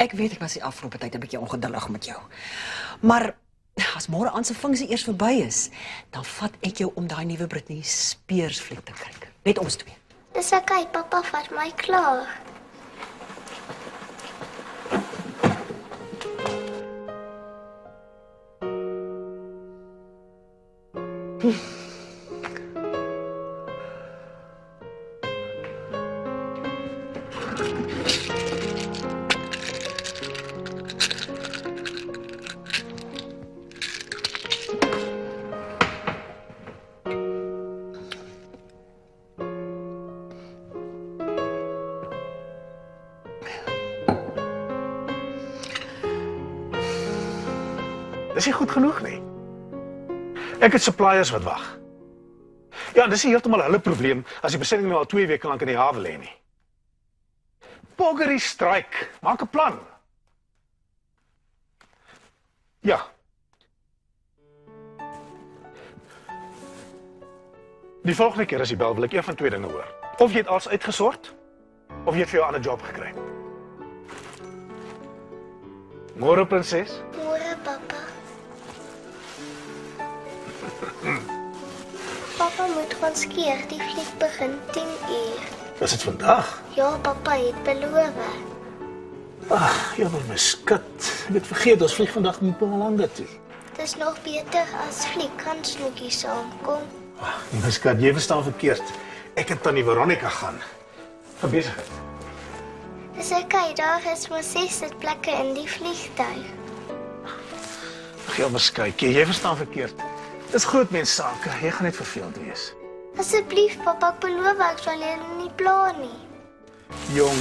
Ek weet ek was die afgelope tyd 'n bietjie ongeduldig met jou. Maar as môre aan se funksie eers verby is, dan vat ek jou om daai nuwe Britney Spears fliek te kyk. Net ons twee. Dis okay, pappa vat my klaar. Dis nie goed genoeg nie. Ek het suppliers wat wag. Ja, dis nie heeltemal hulle probleem as die bestelling nou al 2 weke lank in die hawe lê nie. Poggery strike. Maak 'n plan. Ja. Die volgende keer as jy bel, wil ek een van 2 dinge hoor. Of jy het alles uitgesort, of jy het vir jou 'n ander job gekry. Môre, prinses. Môre, pappa. Pappa moet gaan skeer, die fliek begin 10 uur. Was dit vandag? Ja, pappa het beloof. Ag, jy wil my skat. Ek het vergeet, ons vlieg vandag met Mpumalanga toe. Dis nog beter as fliek kan snoekie saamkom. Ag, my skat, jy verstaan verkeerd. Ek en tannie Veronica gaan. Vir besigheid. Dis okay, daar is maar 6 sitplekke in die vliegtuig. Ag, jy verskykie, jy verstaan verkeerd. Dis groot mens sake, jy gaan net verveeld wees. Asseblief, pappa, ek beloof ek sal julle nie pla nie. Jong,